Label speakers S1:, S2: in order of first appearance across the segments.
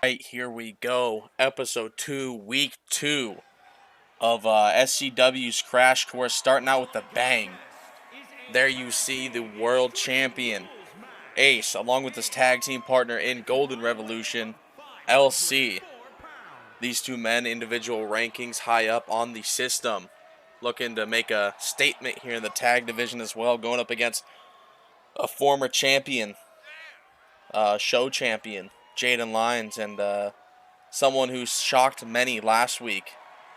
S1: Right, here we go. Episode 2, Week 2 of SCW's Crash Course, starting out with a bang. There you see the world champion, Ace, along with his tag team partner in Golden Revolution, LC. These two men, individual rankings high up on the system. Looking to make a statement here in the tag division as well, going up against a former champion, show champion, Jaden Lyons, and someone who shocked many last week,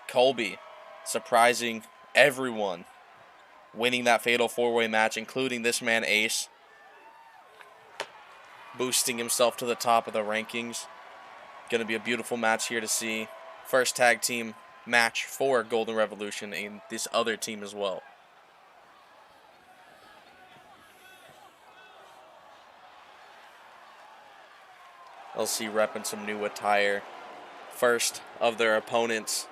S1: Colby, surprising everyone, winning that fatal four-way match, including this man, Ace, boosting himself to the top of the rankings. Going to be a beautiful match here to see. First tag team match for Golden Revolution and this other team as well. LC repping some new attire. First of their opponents,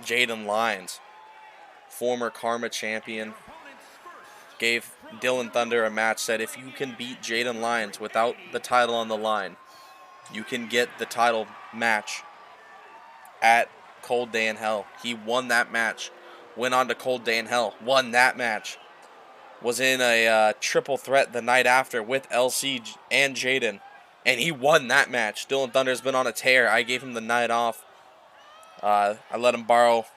S1: Jaden Lyons, former Karma champion, gave Dylan Thunder a match, said if you can beat Jaden Lyons without the title on the line, you can get the title match at Cold Day in Hell. He won that match, went on to Cold Day in Hell, won that match, was in a triple threat the night after with LC and Jaden, and he won that match. Dylan Thunder's been on a tear. I gave him the night off. I let him borrow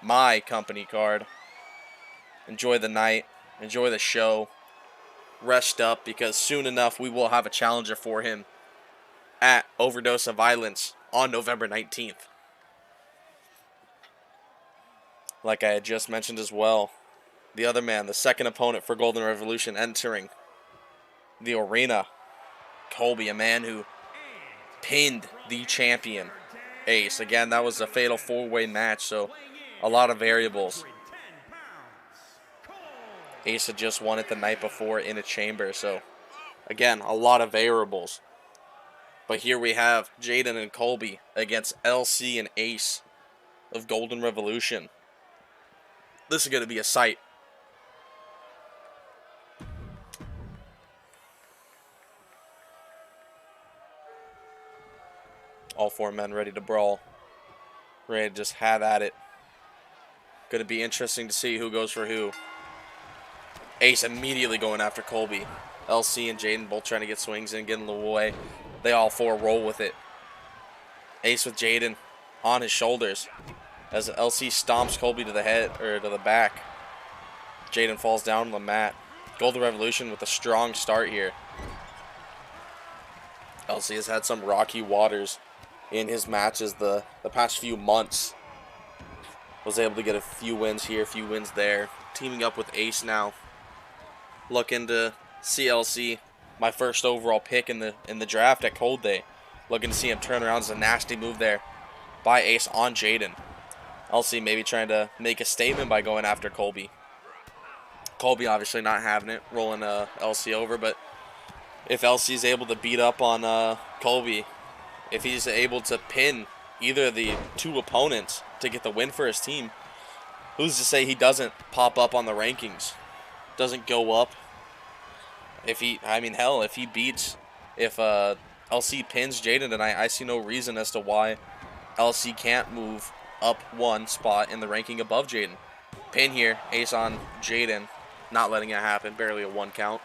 S1: my company card. Enjoy the night. Enjoy the show. Rest up, because soon enough we will have a challenger for him at Overdose of Violence on November 19th. Like I had just mentioned as well, the other man, the second opponent for Golden Revolution entering the arena, Colby, a man who pinned the champion, Ace. Again, that was a fatal four-way match, so a lot of variables. Ace had just won it the night before in a chamber, so again, a lot of variables. But here we have Jaden and Colby against LC and Ace of Golden Revolution. This is going to be a sight. All four men ready to brawl. Ready to just have at it. Going to be interesting to see who goes for who. Ace immediately going after Colby. LC and Jaden both trying to get swings in, getting in the way. They all four roll with it. Ace with Jaden on his shoulders as LC stomps Colby to the head, or to the back. Jaden falls down on the mat. Golden Revolution with a strong start here. LC has had some rocky waters in his matches the past few months. Was able to get a few wins here, a few wins there. Teaming up with Ace now. Looking to see LC, my first overall pick in the draft at Cold Day. Looking to see him turn around. As a nasty move there by Ace on Jaden. LC maybe trying to make a statement by going after Colby. Colby obviously not having it, rolling LC over, but if LC is able to beat up on Colby, if he's able to pin either of the two opponents to get the win for his team, who's to say he doesn't pop up on the rankings, doesn't go up? If he beats, if LC pins Jaden tonight, I see no reason as to why LC can't move up one spot in the ranking above Jaden. Pin here, Ace on Jaden, not letting it happen, barely a 1 count.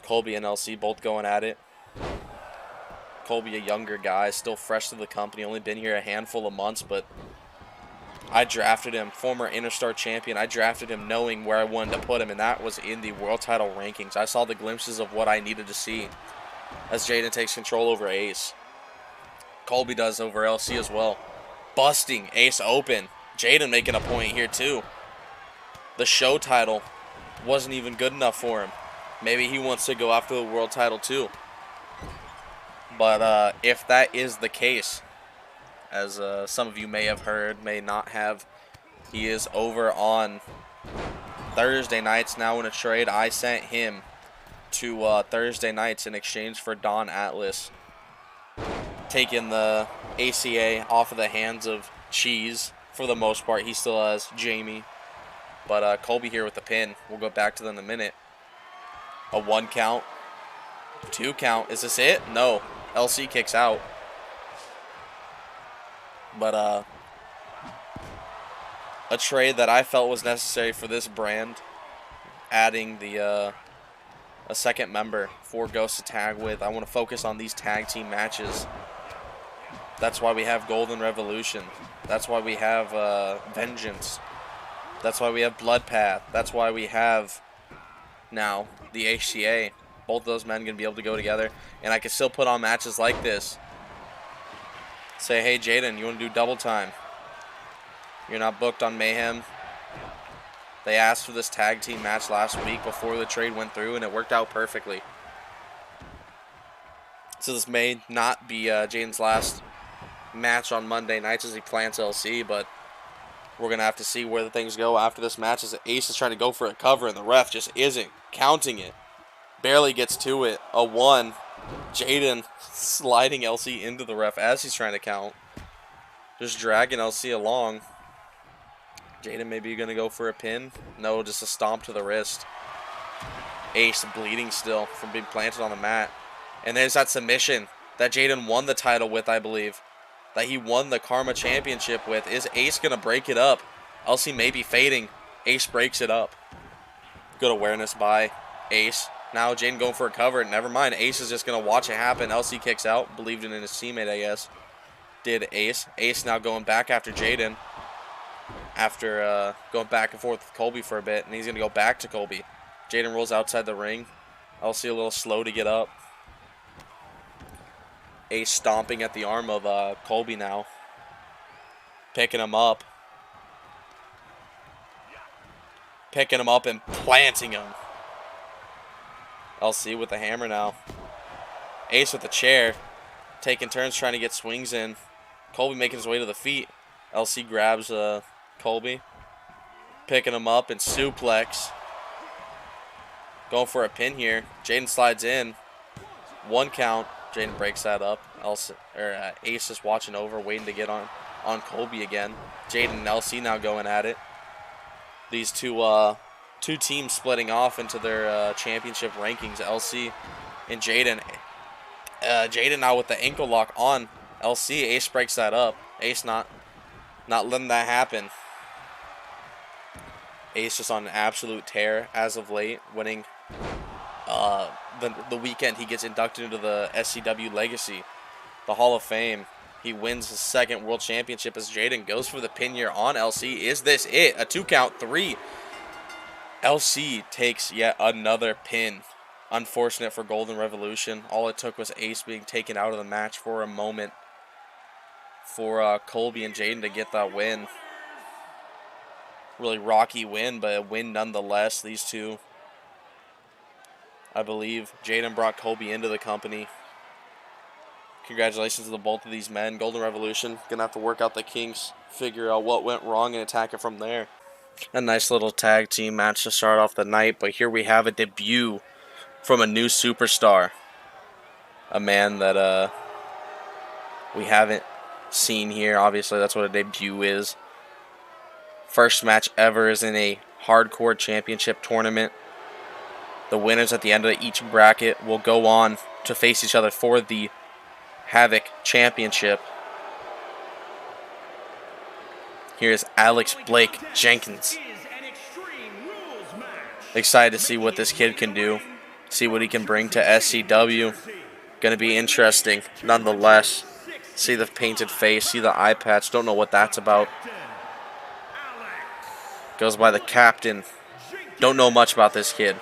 S1: Colby and LC both going at it. Colby, a younger guy, still fresh to the company, only been here a handful of months, but I drafted him, former Interstar champion. I drafted him knowing where I wanted to put him, and that was in the world title rankings. I saw the glimpses of what I needed to see as Jaden takes control over Ace. Colby does over LC as well. Busting Ace open. Jaden making a point here too. The show title wasn't even good enough for him. Maybe he wants to go after the world title too. But if that is the case, as some of you may have heard, may not have, he is over on Thursday nights now in a trade. I sent him to Thursday nights in exchange for Don Atlas, taking the ACA off of the hands of Cheese for the most part. He still has Jamie. But Colby here with the pin. We'll go back to them in a minute. A 1 count. 2 count. Is this it? No. LC kicks out. But a trade that I felt was necessary for this brand, adding the a second member for Ghost to tag with. I want to focus on these tag team matches. That's why we have Golden Revolution. That's why we have Vengeance. That's why we have Bloodpath. That's why we have now the HCA. Both of those men going to be able to go together. And I can still put on matches like this. Say, hey, Jaden, you want to do double time? You're not booked on Mayhem. They asked for this tag team match last week before the trade went through, and it worked out perfectly. So this may not be Jaden's last match on Monday nights as he plants LC, but we're going to have to see where the things go after this match, as Ace is trying to go for a cover, and the ref just isn't counting it. Barely gets to it. A 1. Jaden sliding LC into the ref as he's trying to count. Just dragging LC along. Jaden maybe going to go for a pin. No, just a stomp to the wrist. Ace bleeding still from being planted on the mat. And there's that submission that Jaden won the title with, I believe. That he won the Karma Championship with. Is Ace going to break it up? LC may be fading. Ace breaks it up. Good awareness by Ace. Now Jaden going for a cover. Never mind. Ace is just going to watch it happen. LC kicks out. Believed in his teammate, I guess. Did Ace. Ace now going back after Jaden. After going back and forth with Colby for a bit. And he's going to go back to Colby. Jaden rolls outside the ring. LC a little slow to get up. Ace stomping at the arm of Colby now. Picking him up. Picking him up and planting him. LC with the hammer now. Ace with the chair. Taking turns trying to get swings in. Colby making his way to the feet. LC grabs Colby. Picking him up and suplex. Going for a pin here. Jaden slides in. 1 count. Jaden breaks that up. Ace is watching over, waiting to get on Colby again. Jaden and LC now going at it. These two teams splitting off into their championship rankings. LC and Jaden. Jaden now with the ankle lock on LC. Ace breaks that up. Ace not letting that happen. Ace just on an absolute tear as of late, winning the weekend he gets inducted into the SCW Legacy, the Hall of Fame. He wins his 2nd World Championship as Jaden goes for the pin here on LC. Is this it? A 2 count, 3. LC takes yet another pin. Unfortunate for Golden Revolution. All it took was Ace being taken out of the match for a moment for Colby and Jaden to get that win. Really rocky win, but a win nonetheless. These two, I believe, Jaden brought Colby into the company. Congratulations to the both of these men. Golden Revolution gonna have to work out the kinks, figure out what went wrong, and attack it from there. A nice little tag team match to start off the night, but here we have a debut from a new superstar. A man that we haven't seen here. Obviously, that's what a debut is. First match ever is in a hardcore championship tournament. The winners at the end of each bracket will go on to face each other for the Havoc Championship. Here's Alex Blake Jenkins. Excited to see what this kid can do. See what he can bring to SCW. Gonna be interesting nonetheless. See the painted face, see the eye patch. Don't know what that's about. Goes by the captain. Don't know much about this kid.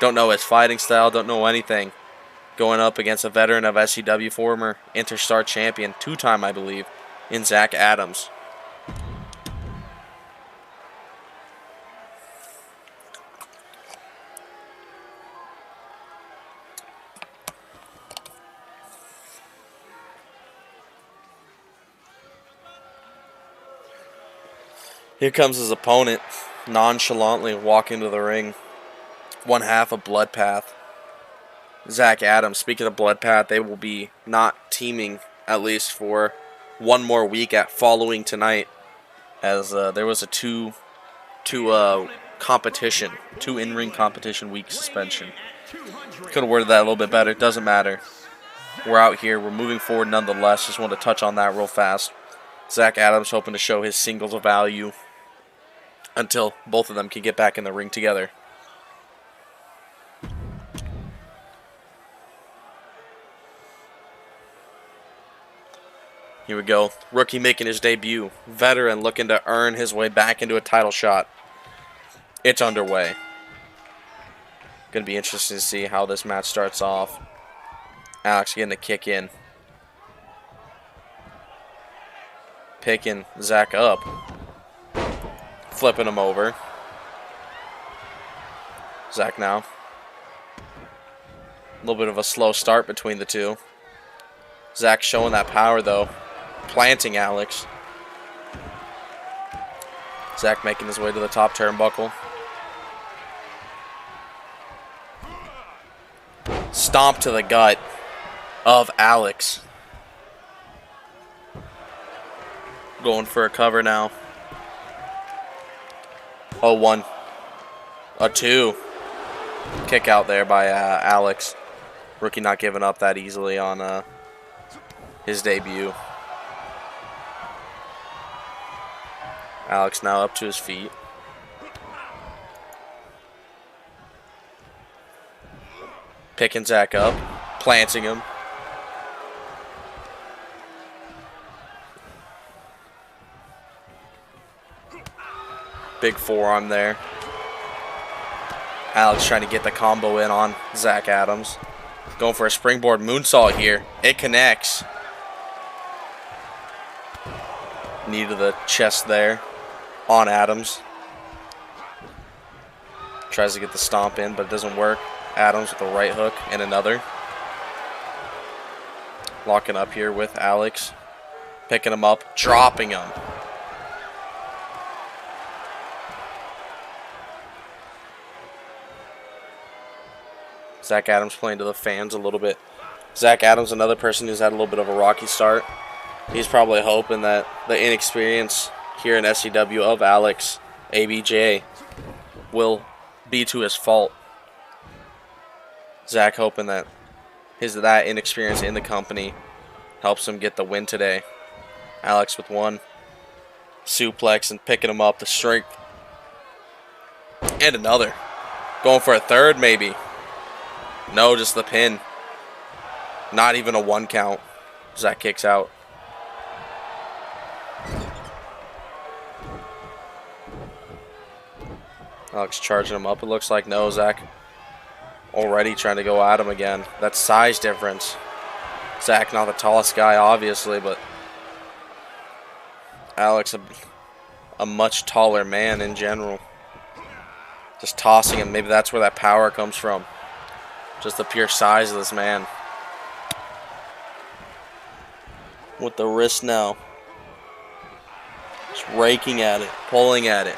S1: Don't know his fighting style. Don't know anything. Going up against a veteran of SCW, former Interstar champion, 2-time I believe, in Zach Adams. Here comes his opponent, nonchalantly walking to the ring. One half of Bloodpath. Zach Adams. Speaking of Bloodpath, they will be not teaming, at least for one more week at following tonight, as there was a two in-ring competition week suspension. Could have worded that a little bit better. Doesn't matter. we're out here. We're moving forward nonetheless. Just want to touch on that real fast. Zach Adams hoping to show his singles value until both of them can get back in the ring together. Here we go. Rookie making his debut. Veteran looking to earn his way back into a title shot. It's underway. Going to be interesting to see how this match starts off. Alex getting a kick in. Picking Zach up. Flipping him over. Zach now. A little bit of a slow start between the two. Zach showing that power though. Planting Alex. Zach making his way to the top turnbuckle. Stomp to the gut of Alex. Going for a cover now. Oh, 1. A 2. Kick out there by Alex. Rookie not giving up that easily on his debut. Alex now up to his feet. Picking Zach up. Planting him. Big forearm there. Alex trying to get the combo in on Zach Adams. Going for a springboard moonsault here. It connects. Knee to the chest there on Adams. Tries to get the stomp in, but it doesn't work. Adams with a right hook and another. Locking up here with Alex. Picking him up, dropping him. Zach Adams playing to the fans a little bit. Zach Adams, another person who's had a little bit of a rocky start. He's probably hoping that the inexperience here in SCW of Alex, ABJ, will be to his fault. Zach hoping that that inexperience in the company helps him get the win today. Alex with one suplex and picking him up the strength. And another. Going for a third maybe. No, just the pin. Not even a 1 count. Zach kicks out. Alex charging him up, it looks like. No, Zach already trying to go at him again. That size difference. Zach not the tallest guy, obviously, but Alex a much taller man in general. Just tossing him. Maybe that's where that power comes from. Just the pure size of this man. With the wrist now. Just raking at it, pulling at it.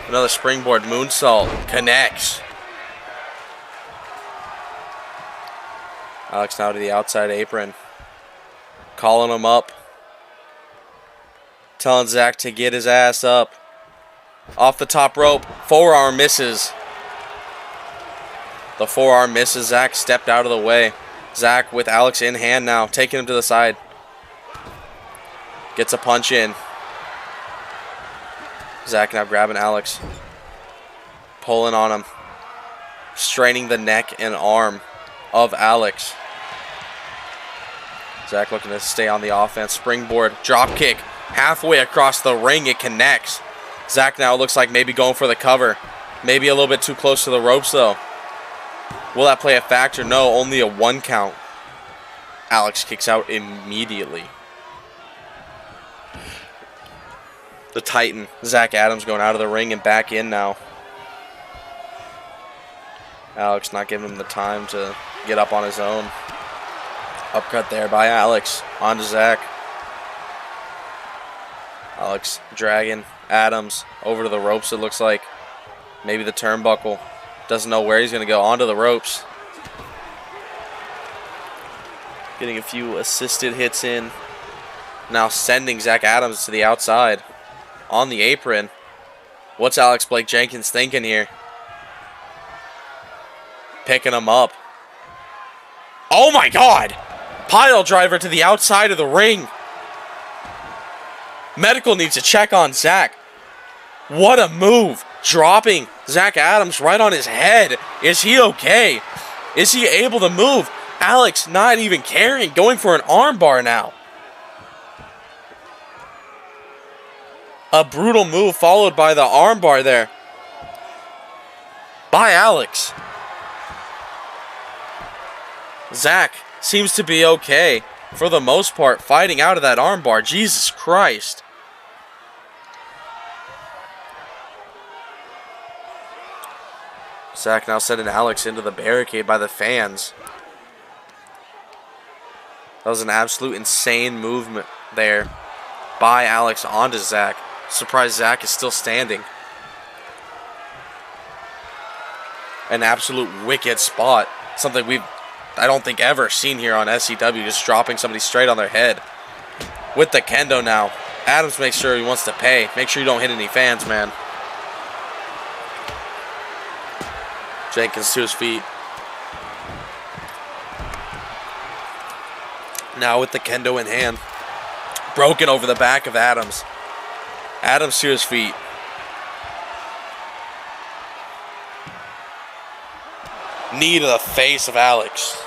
S1: Another springboard moonsault. Connects. Alex now to the outside apron. Calling him up. Telling Zach to get his ass up. Off the top rope. Forearm misses. The forearm misses. Zach stepped out of the way. Zach with Alex in hand now. Taking him to the side. Gets a punch in. Zach now grabbing Alex. Pulling on him. Straining the neck and arm of Alex. Zach looking to stay on the offense. Springboard. Drop kick. Halfway across the ring. It connects. Zach now looks like maybe going for the cover. Maybe a little bit too close to the ropes though. Will that play a factor? No, only a 1 count. Alex kicks out immediately. The Titan, Zach Adams, going out of the ring and back in now. Alex not giving him the time to get up on his own. Upcut there by Alex. On to Zach. Alex dragging Adams over to the ropes, it looks like. Maybe the turnbuckle. Doesn't know where he's going to go. Onto the ropes. Getting a few assisted hits in. Now sending Zach Adams to the outside. On the apron. What's Alex Blake Jenkins thinking here? Picking him up. Oh my God! Pile driver to the outside of the ring. Medical needs to check on Zach. What a move. Dropping Zach Adams right on his head. Is he okay? Is he able to move? Alex not even caring, going for an armbar now. A brutal move followed by the armbar there by Alex. Zach seems to be okay for the most part, fighting out of that armbar. Jesus Christ. Zach now sending Alex into the barricade by the fans. That was an absolute insane movement there by Alex onto Zach. Surprised Zach is still standing. An absolute wicked spot. Something I don't think ever seen here on SCW, just dropping somebody straight on their head. With the kendo now. Adams makes sure he wants to pay. Make sure you don't hit any fans, man. Jenkins to his feet. Now with the kendo in hand. Broken over the back of Adams. Adams to his feet. Knee to the face of Alex.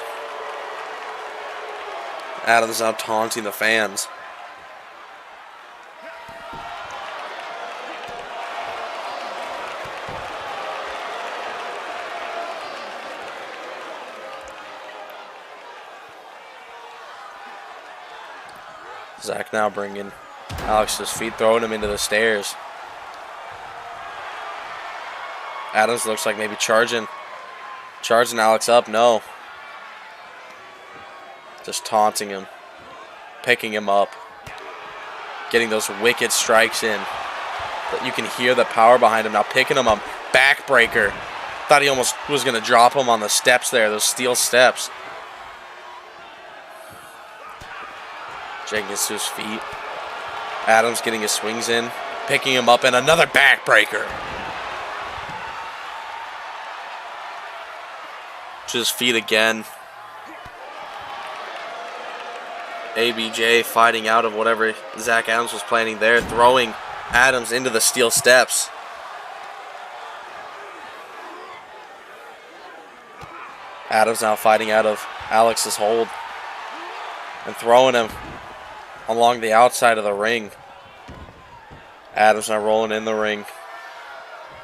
S1: Adams now taunting the fans. Zach now bringing Alex to his feet, throwing him into the stairs. Adams looks like maybe charging Alex up. No. Just taunting him. Picking him up. Getting those wicked strikes in. But you can hear the power behind him now. Picking him up. Backbreaker. Thought he almost was going to drop him on the steps there. Those steel steps. Jenkins to his feet. Adams getting his swings in. Picking him up. And another backbreaker. To his feet again. ABJ fighting out of whatever Zach Adams was planning there. Throwing Adams into the steel steps. Adams now fighting out of Alex's hold. And throwing him along the outside of the ring. Adams now rolling in the ring.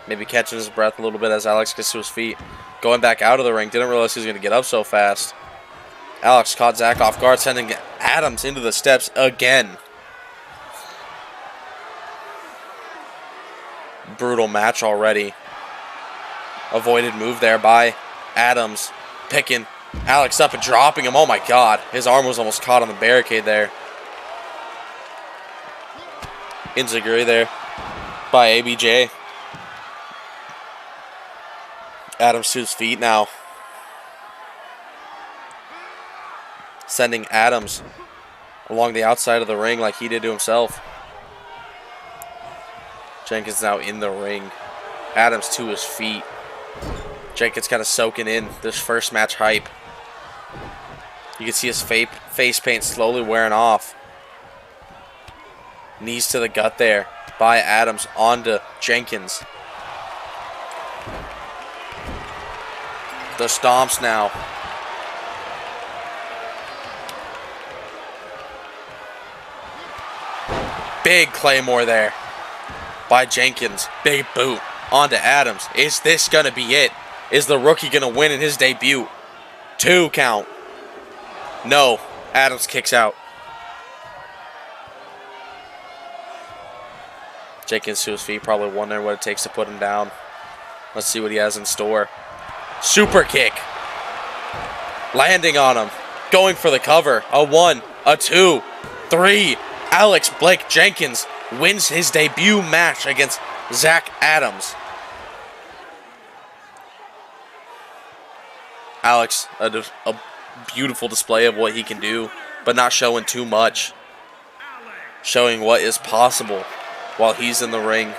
S1: Maybe catching his breath a little bit as Alex gets to his feet. Going back out of the ring. Didn't realize he was going to get up so fast. Alex caught Zach off guard, sending Adams into the steps again. Brutal match already. Avoided move there by Adams. Picking Alex up and dropping him. Oh my God. His arm was almost caught on the barricade there. Enziguri there by ABJ. Adams to his feet now. Sending Adams along the outside of the ring like he did to himself. Jenkins now in the ring. Adams to his feet. Jenkins kind of soaking in this first match hype. You can see his face paint slowly wearing off. Knees to the gut there by Adams onto Jenkins. The stomps now. Big Claymore there by Jenkins. Big boot onto Adams. Is this going to be it? Is the rookie going to win in his debut? 2 count. No. Adams kicks out. Jenkins to his feet, probably wondering what it takes to put him down. Let's see what he has in store. Super kick. Landing on him. Going for the cover. A 1, a 2, 3. Alex Blake Jenkins wins his debut match against Zach Adams. Alex, a beautiful display of what he can do, but not showing too much. Showing what is possible while he's in the ring.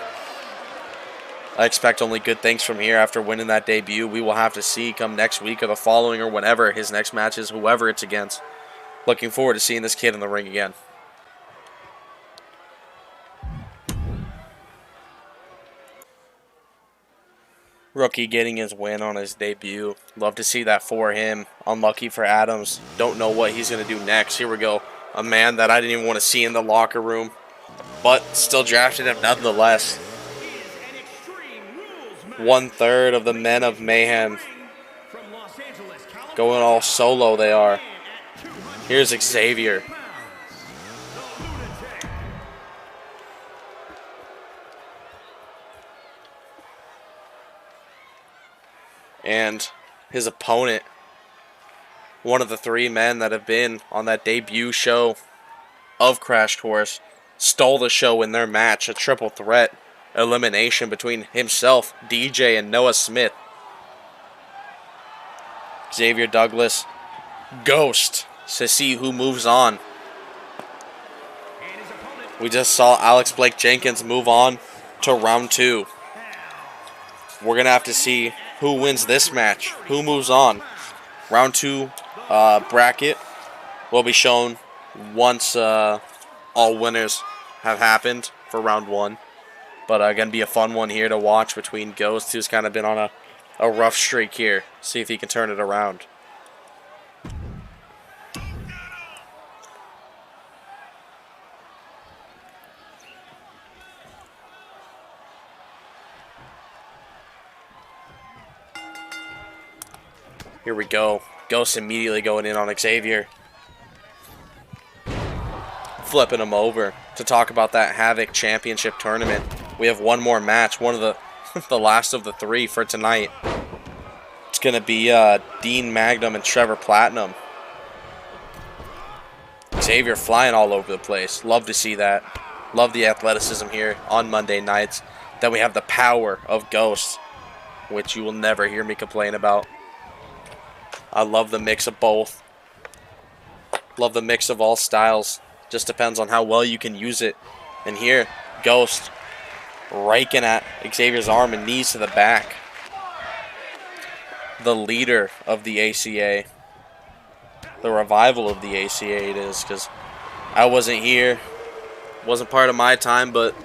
S1: I expect only good things from here after winning that debut. We will have to see come next week or the following or whenever his next match is, whoever it's against. Looking forward to seeing this kid in the ring again. Rookie getting his win on his debut. Love to see that for him. Unlucky for Adams. Don't know what he's going to do next. Here we go. A man that I didn't even want to see in the locker room, but still drafted him nonetheless. 1/3 of the men of Mayhem. Going all solo they are. Here's Xavier. And his opponent, one of the 3 men that have been on that debut show of Crash Course, stole the show in their match, a triple threat elimination between himself, DJ, and Noah Smith. Xavier Douglas, Ghost, to see who moves on. We just saw Alex Blake Jenkins move on to round 2. We're going to have to see who wins this match, who moves on. Round 2 bracket will be shown once all winners have happened for round 1. But going to be a fun one here to watch between Ghost, who's kind of been on a rough streak here. See if he can turn it around. Here we go. Ghost immediately going in on Xavier. Flipping him over to talk about that Havoc Championship tournament. We have one more match, one of the last of the 3 for tonight. It's going to be Dean Magnum and Trevor Platinum. Xavier flying all over the place. Love to see that. Love the athleticism here on Monday nights. Then we have the power of Ghost, which you will never hear me complain about. I love the mix of both. Love the mix of all styles. Just depends on how well you can use it. And here, Ghost raking at Xavier's arm and knees to the back. The leader of the ACA. The revival of the ACA it is, because I wasn't here. Wasn't part of my time, but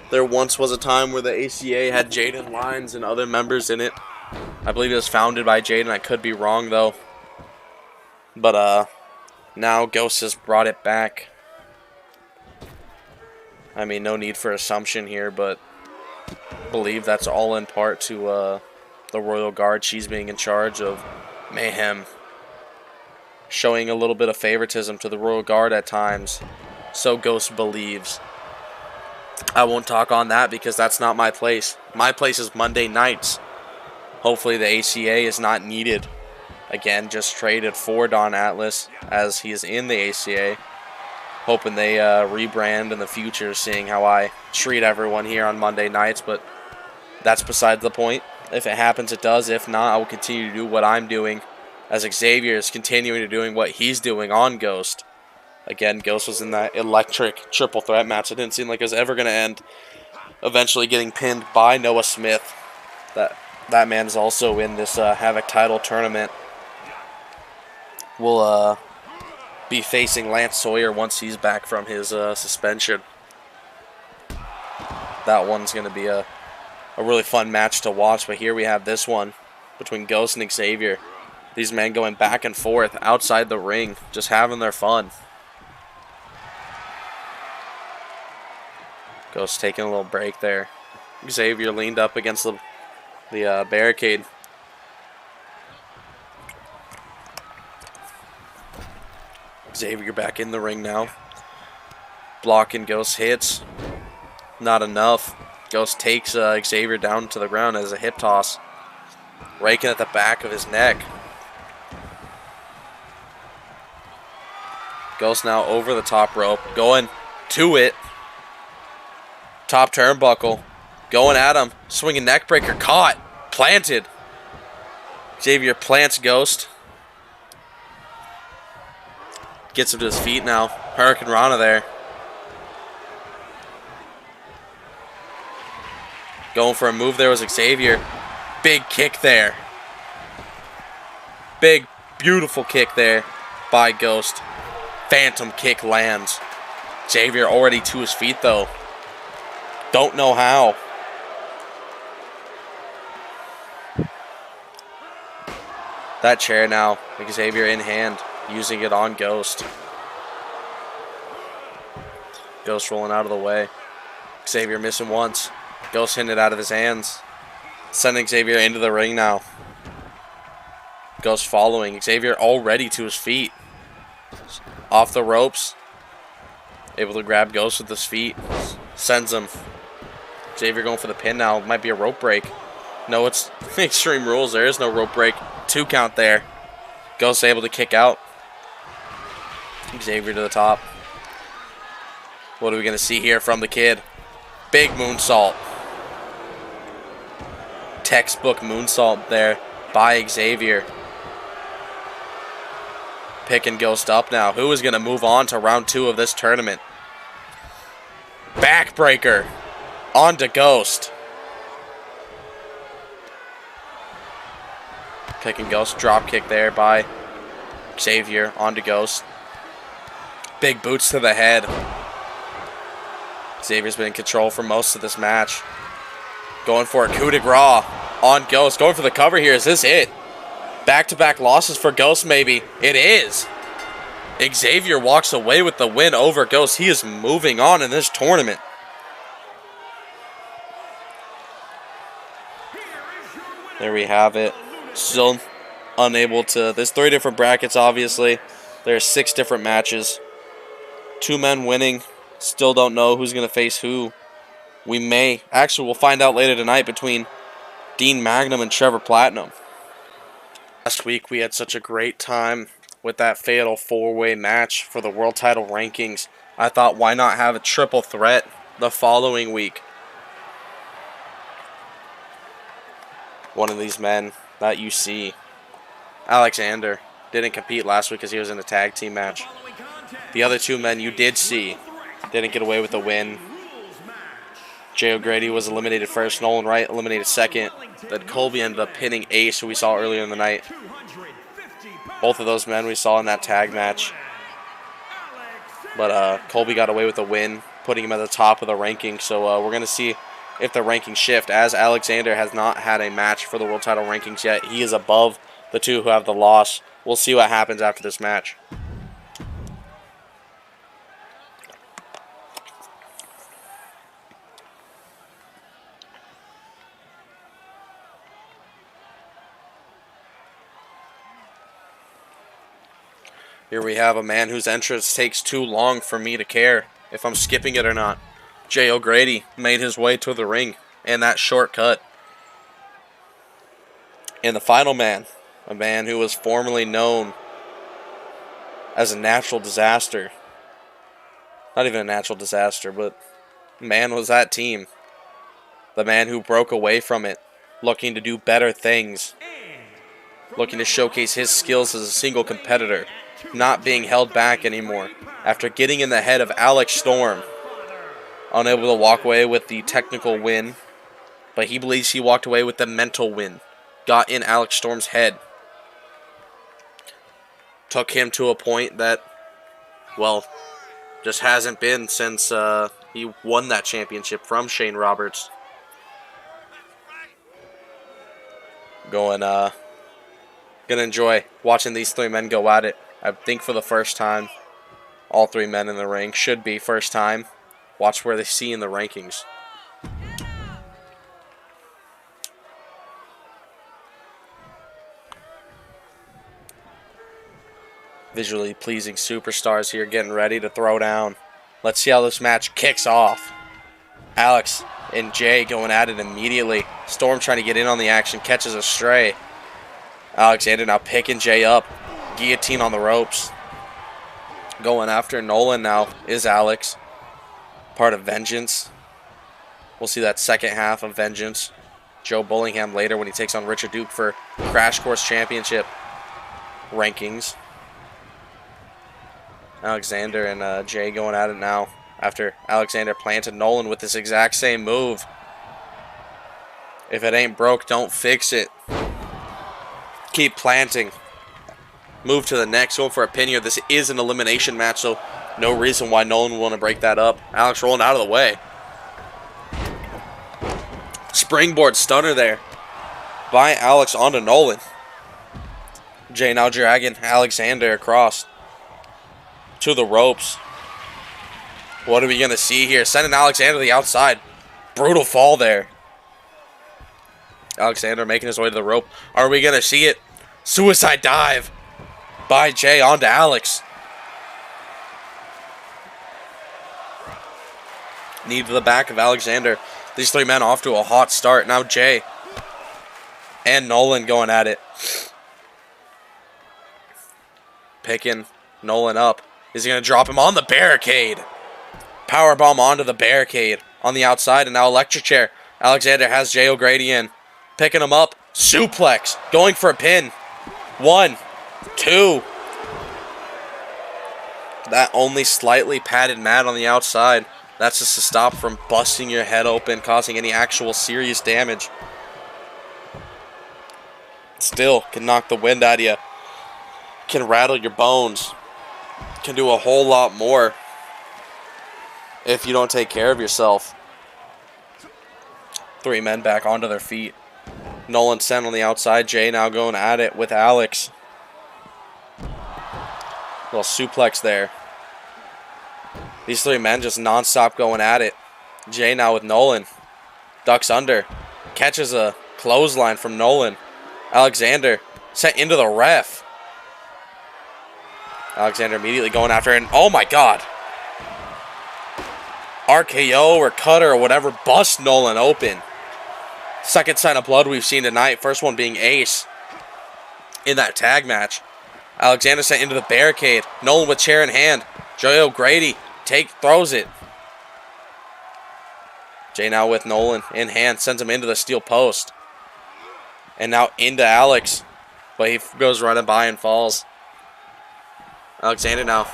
S1: there once was a time where the ACA had Jaden Lyons and other members in it. I believe it was founded by Jaden. I could be wrong, though. But now Ghost has brought it back. I mean, no need for assumption here, but I believe that's all in part to the Royal Guard. She's being in charge of Mayhem. Showing a little bit of favoritism to the Royal Guard at times. So Ghost believes. I won't talk on that because that's not my place. My place is Monday nights. Hopefully the ACA is not needed. Again, just traded for Don Atlas as he is in the ACA. Hoping they rebrand in the future, seeing how I treat everyone here on Monday nights. But that's besides the point. If it happens, it does. If not, I will continue to do what I'm doing, as Xavier is continuing to doing what he's doing on Ghost. Again, Ghost was in that electric triple threat match. It didn't seem like it was ever going to end. Eventually getting pinned by Noah Smith. That man is also in this Havoc title tournament. Will be facing Lance Sawyer once he's back from his suspension. That one's going to be a really fun match to watch. But here we have this one between Ghost and Xavier. These men going back and forth outside the ring, just having their fun. Ghost taking a little break there. Xavier leaned up against the barricade. Xavier back in the ring now. Blocking Ghost hits. Not enough. Ghost takes Xavier down to the ground as a hip toss. Raking at the back of his neck. Ghost now over the top rope. Going to it. Top turnbuckle. Going at him. Swinging neck breaker. Caught. Planted. Xavier plants Ghost. Gets him to his feet now. Hurricane Rana there. Going for a move there was Xavier. Big kick there. Big, beautiful kick there by Ghost. Phantom kick lands. Xavier already to his feet though. Don't know how. That chair now, Xavier in hand, using it on Ghost. Ghost rolling out of the way. Xavier missing once. Ghost hitting it out of his hands. Sending Xavier into the ring now. Ghost following. Xavier already to his feet. Off the ropes. Able to grab Ghost with his feet. Sends him. Xavier going for the pin now. Might be a rope break. No, it's Extreme Rules. There is no rope break. 2 count there. Ghost able to kick out. Xavier to the top. What are we going to see here from the kid? Big moonsault. Textbook moonsault there by Xavier. Picking Ghost up now. Who is going to move on to round 2 of this tournament? Backbreaker. On to Ghost. Picking Ghost. Drop kick there by Xavier. On to Ghost. Big boots to the head. Xavier's been in control for most of this match. Going for a coup de grace on Ghost. Going for the cover here. Is this it? Back-to-back losses for Ghost, maybe. It is. Xavier walks away with the win over Ghost. He is moving on in this tournament. There we have it. Still unable to... There's 3 different brackets, obviously. There's 6 different matches. 2 men winning. Still don't know who's going to face who. We may. Actually, we'll find out later tonight between Dean Magnum and Trevor Platinum. Last week, we had such a great time with that fatal 4-way match for the world title rankings. I thought, why not have a triple threat the following week? One of these men that you see, Alexander, didn't compete last week because he was in a tag team match. The other 2 men you did see didn't get away with the win. Jay O'Grady was eliminated first. Nolan Wright eliminated second. Then Colby ended up pinning Ace, who we saw earlier in the night. Both of those men we saw in that tag match. But Colby got away with the win, putting him at the top of the ranking. So we're going to see if the rankings shift. As Alexander has not had a match for the world title rankings yet, he is above the 2 who have the loss. We'll see what happens after this match. Here we have a man whose entrance takes too long for me to care if I'm skipping it or not. Jay O'Grady made his way to the ring in that shortcut. And the final man, a man who was formerly known as a natural disaster. Not even a natural disaster, but man was that team. The man who broke away from it, looking to do better things. Looking to showcase his skills as a single competitor. Not being held back anymore after getting in the head of Alex Storm. Unable to walk away with the technical win, but he believes he walked away with the mental win. Got in Alex Storm's head. Took him to a point that, well, just hasn't been since he won that championship from Shane Roberts. Gonna enjoy watching these 3 men go at it. I think for the first time, all 3 men in the ring should be first time. Watch where they see in the rankings. Visually pleasing superstars here getting ready to throw down. Let's see how this match kicks off. Alex and Jay going at it immediately. Storm trying to get in on the action, catches a stray. Alexander now picking Jay up. Guillotine on the ropes. Going after Nolan now is Alex. Part of Vengeance. We'll see that second half of Vengeance. Joe Bullingham later when he takes on Richard Duke for Crash Course Championship rankings. Alexander and Jay going at it now after Alexander planted Nolan with this exact same move. If it ain't broke, don't fix it. Keep planting. Move to the next. Going for a pin here. This is an elimination match, so no reason why Nolan would want to break that up. Alex rolling out of the way. Springboard stunner there by Alex onto Nolan. Jay now dragging Alexander across to the ropes. What are we going to see here? Sending Alexander to the outside. Brutal fall there. Alexander making his way to the rope. Are we going to see it? Suicide dive by Jay onto Alex. Knee to the back of Alexander. These three men off to a hot start. Now Jay and Nolan going at it. Picking Nolan up. Is he going to drop him on the barricade? Powerbomb onto the barricade on the outside, and now electric chair. Alexander has Jay O'Grady in. Picking him up. Suplex. Going for a pin. 1, 2. That only slightly padded mat on the outside. That's just to stop from busting your head open, causing any actual serious damage. Still can knock the wind out of you. Can rattle your bones. Can do a whole lot more if you don't take care of yourself. Three men back onto their feet. Nolan sent on the outside. Jay now going at it with Alex. Little suplex there. These three men just non-stop going at it. Jay now with Nolan. Ducks under. Catches a clothesline from Nolan. Alexander sent into the ref. Alexander immediately going after it. And oh my god. RKO or cutter or whatever. Bust Nolan open. Second sign of blood we've seen tonight. First one being Ace in that tag match. Alexander sent into the barricade. Nolan with chair in hand. Jay O'Grady throws it. Jay now with Nolan in hand. Sends him into the steel post. And now into Alex. But he goes running by and falls. Alexander now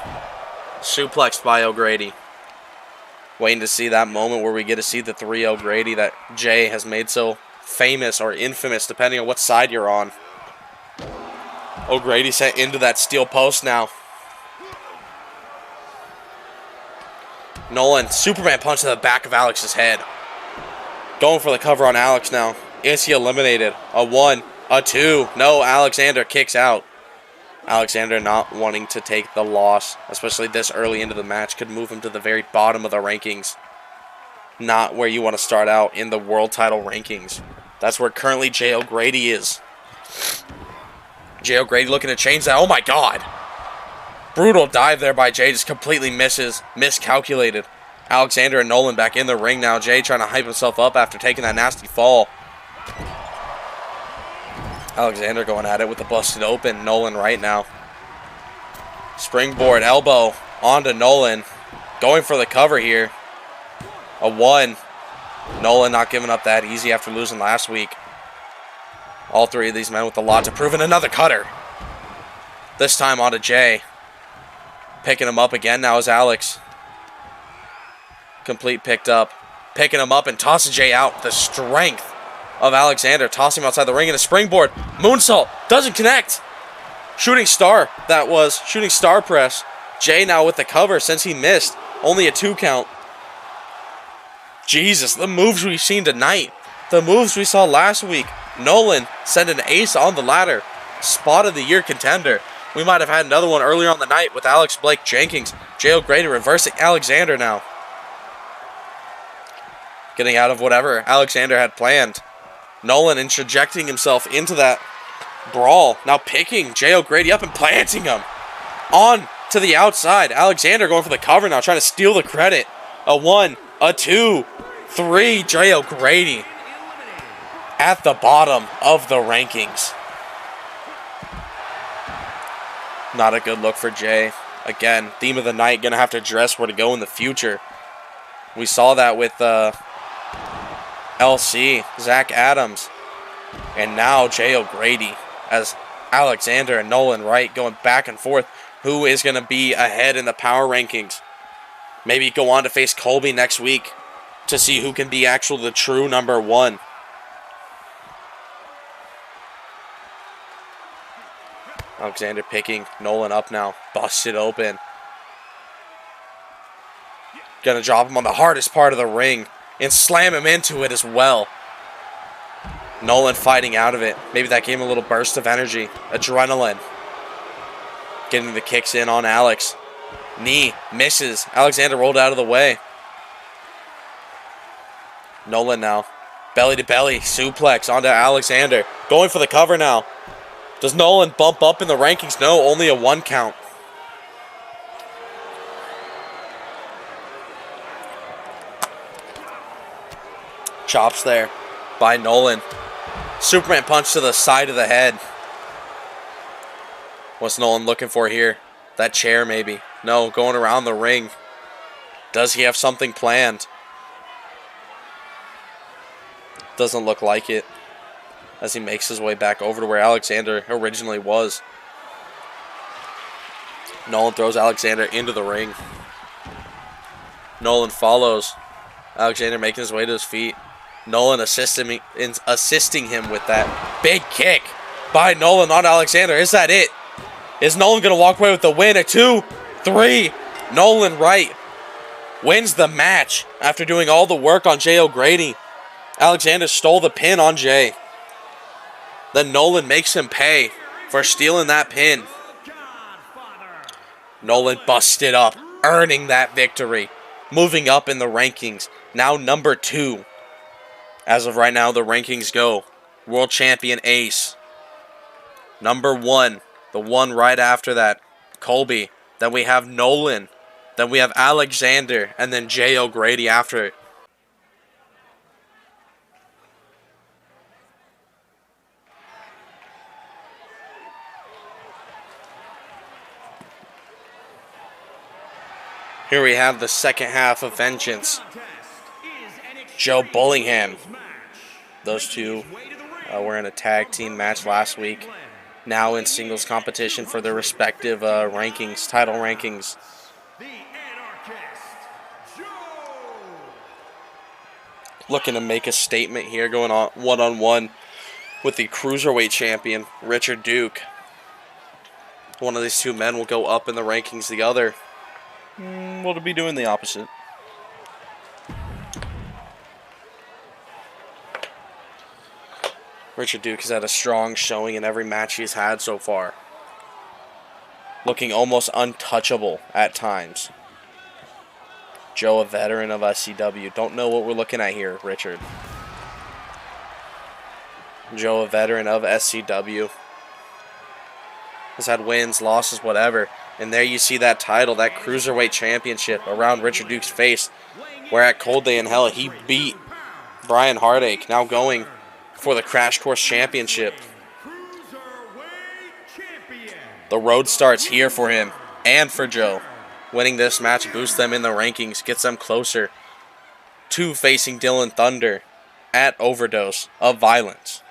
S1: suplexed by O'Grady. Waiting to see that moment where we get to see the 3 O'Grady that Jay has made so famous or infamous, depending on what side you're on. O'Grady sent into that steel post now. Nolan, Superman punch to the back of Alex's head. Going for the cover on Alex now. Is he eliminated? A 1, a 2. No, Alexander kicks out. Alexander not wanting to take the loss, especially this early into the match, could move him to the very bottom of the rankings. Not where you want to start out in the world title rankings. That's where currently Jay O'Grady is. Jay O'Grady looking to change that. Oh my god. Brutal dive there by Jay. Just completely miscalculated. Alexander and Nolan back in the ring now. Jay trying to hype himself up after taking that nasty fall. Alexander going at it with the busted open. Nolan right now. Springboard elbow onto Nolan. Going for the cover here. A 1. Nolan not giving up that easy after losing last week. All three of these men with a lot to prove. And another cutter. This time onto Jay. Picking him up again now is Alex. Complete picked up. Picking him up and tossing Jay out. The strength of Alexander. Tossing him outside the ring in a springboard. Moonsault. Doesn't connect. Shooting star. That was. Shooting star press. Jay now with the cover since he missed. Only a 2 count. Jesus, the moves we've seen tonight. The moves we saw last week. Nolan sent an ace on the ladder. Spot of the year contender. We might have had another one earlier on the night with Alex Blake Jenkins. Jay O'Grady reversing Alexander now. Getting out of whatever Alexander had planned. Nolan interjecting himself into that brawl. Now picking Jay O'Grady up and planting him. On to the outside. Alexander going for the cover now, trying to steal the credit. A 1, a 2, 3. Jay O'Grady at the bottom of the rankings. Not a good look for Jay. Again, theme of the night, going to have to address where to go in the future. We saw that with LC, Zach Adams, and now Jay O'Grady as Alexander and Nolan Wright going back and forth. Who is going to be ahead in the power rankings? Maybe go on to face Colby next week to see who can be the true number 1. Alexander picking Nolan up now. Busted open. Gonna drop him on the hardest part of the ring and slam him into it as well. Nolan fighting out of it. Maybe that gave him a little burst of energy. Adrenaline. Getting the kicks in on Alex. Knee misses. Alexander rolled out of the way. Nolan now. Belly to belly. Suplex onto Alexander. Going for the cover now. Does Nolan bump up in the rankings? No, only a 1 count. Chops there by Nolan. Superman punch to the side of the head. What's Nolan looking for here? That chair maybe. No, going around the ring. Does he have something planned? Doesn't look like it, as he makes his way back over to where Alexander originally was. Nolan throws Alexander into the ring. Nolan follows. Alexander making his way to his feet. Nolan assisting him with that big kick by Nolan on Alexander. Is that it? Is Nolan going to walk away with the win? A 2, 3. Nolan Wright wins the match after doing all the work on Jay O'Grady. Alexander stole the pin on Jay. Then Nolan makes him pay for stealing that pin. Nolan busted up, earning that victory. Moving up in the rankings. Now number 2. As of right now, the rankings go. World Champion Ace. Number 1. The one right after that, Colby. Then we have Nolan. Then we have Alexander. And then Jay O'Grady after it. Here we have the second half of Vengeance. Joe Bullingham. Those two were in a tag team match last week. Now in singles competition for their respective rankings, title rankings. Looking to make a statement here, going on one-on-one with the Cruiserweight champion, Richard Duke. One of these two men will go up in the rankings. The other will be doing the opposite. Richard Duke has had a strong showing in every match he's had so far. Looking almost untouchable at times. Joe, a veteran of SCW. Don't know what we're looking at here, Richard. Joe, a veteran of SCW. Has had wins, losses, whatever. And there you see that title, that Cruiserweight Championship around Richard Duke's face. Where at Cold Day in Hell, he beat Brian Heartache. Now going for the Crash Course Championship. The road starts here for him and for Joe. Winning this match boosts them in the rankings, gets them closer to facing Dylan Thunder at Overdose of Violence.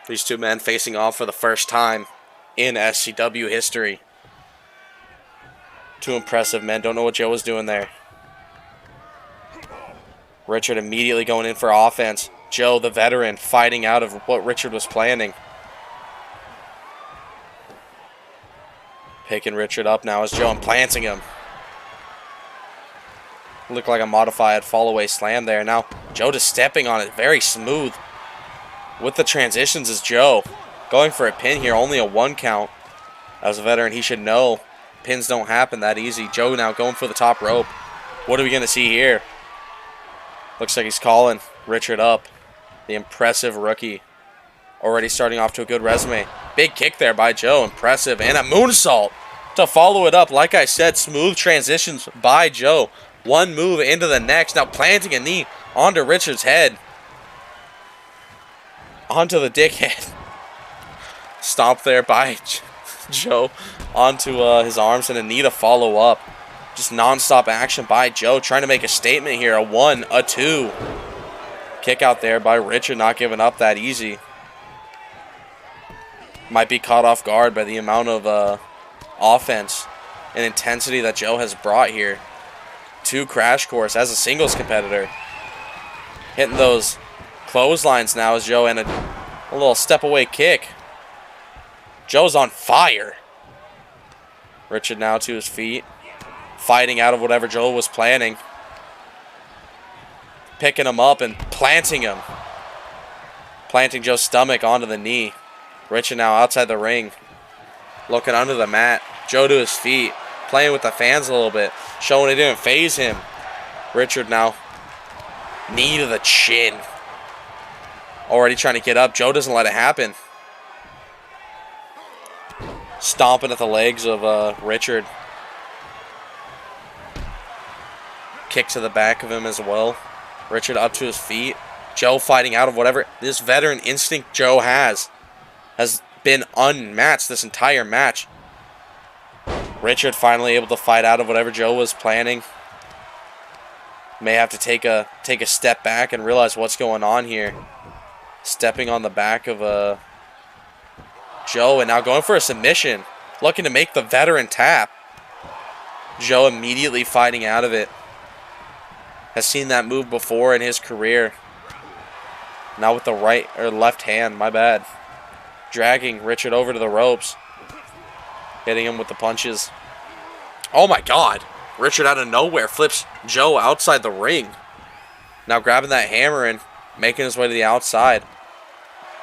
S1: These two men facing off for the first time in SCW history. Two impressive men. Don't know what Joe was doing there. Richard immediately going in for offense. Joe, the veteran, fighting out of what Richard was planning. Picking Richard up now as Joe implanting him. Looked like a modified fall-away slam there. Now, Joe just stepping on it. Very smooth. With the transitions is Joe. Going for a pin here. Only a 1 count. As a veteran, he should know. Pins don't happen that easy. Joe now going for the top rope. What are we going to see here? Looks like he's calling Richard up. The impressive rookie. Already starting off to a good resume. Big kick there by Joe. Impressive. And a moonsault to follow it up. Like I said, smooth transitions by Joe. One move into the next. Now planting a knee onto Richard's head. Onto the dickhead. Stomp there by Joe onto his arms and a knee to follow up. Just non-stop action by Joe, trying to make a statement here. A 1, a 2. Kick out there by Richard, not giving up that easy. Might be caught off guard by the amount of offense and intensity that Joe has brought here to Crash Course as a singles competitor. Hitting those clotheslines now as Joe, and a little step away kick. Joe's on fire. Richard now to his feet, fighting out of whatever Joe was planning. Picking him up and planting him. Planting Joe's stomach onto the knee. Richard now outside the ring, looking under the mat. Joe to his feet, playing with the fans a little bit, showing it didn't faze him. Richard now, knee to the chin. Already trying to get up. Joe doesn't let it happen. Stomping at the legs of Richard. Kick to the back of him as well. Richard up to his feet. Joe fighting out of whatever. This veteran instinct Joe has been unmatched this entire match. Richard finally able to fight out of whatever Joe was planning. May have to take a step back and realize what's going on here. Stepping on the back of Joe, and now going for a submission. Looking to make the veteran tap. Joe immediately fighting out of it. Has seen that move before in his career. Now with the right or left hand, my bad. Dragging Richard over to the ropes. Hitting him with the punches. Oh my God. Richard out of nowhere flips Joe outside the ring. Now grabbing that hammer and making his way to the outside.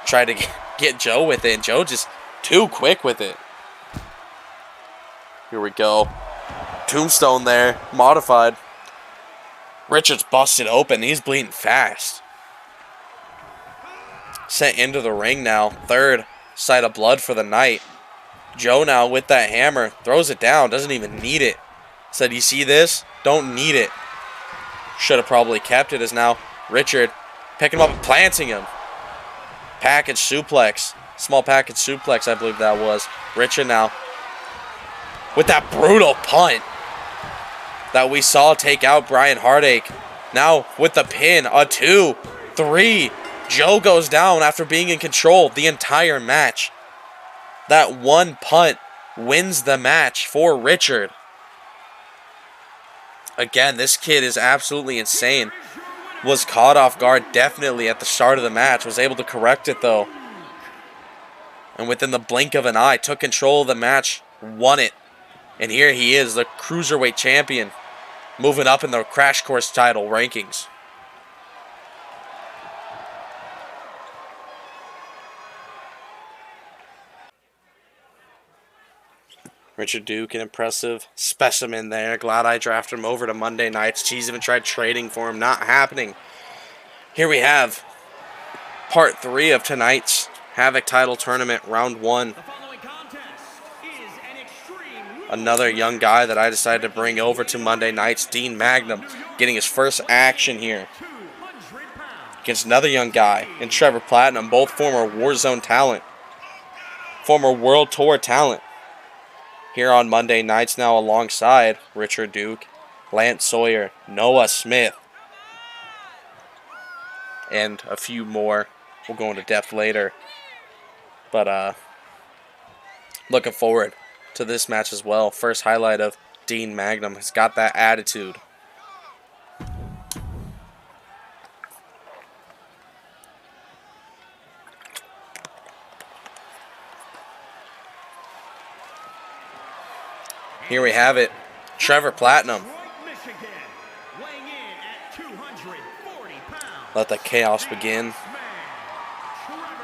S1: Tried to get Joe with it, and Joe just too quick with it. Here we go. Tombstone there, modified. Richard's busted open. He's bleeding fast. Sent into the ring now. Third sight of blood for the night. Joe now with that hammer. Throws it down. Doesn't even need it. Said, you see this? Don't need it. Should have probably kept it, as now Richard picking him up and planting him. Package suplex. Small package suplex, I believe that was. Richard now with that brutal punt that we saw take out Brian Heartache. Now with the pin. A 2, 3. Joe goes down after being in control the entire match. That one punt wins the match for Richard. Again, this kid is absolutely insane. Was caught off guard definitely at the start of the match. Was able to correct it though. And within the blink of an eye, took control of the match. Won it. And here he is, the Cruiserweight Champion. Moving up in the Crash Course title rankings. Richard Duke, an impressive specimen there. Glad I drafted him over to Monday nights. Cheese even tried trading for him. Not happening. Here we have part 3 of tonight's Havoc title tournament, round 1. Another young guy that I decided to bring over to Monday nights, Dean Magnum, getting his first action here against another young guy in Trevor Platinum, both former Warzone talent, former World Tour talent. Here on Monday nights now alongside Richard Duke, Lance Sawyer, Noah Smith, and a few more. We'll go into depth later. But looking forward to this match as well. First highlight of Dean Magnum. Has got that attitude. Here we have it. Trevor Platinum. Let the chaos begin.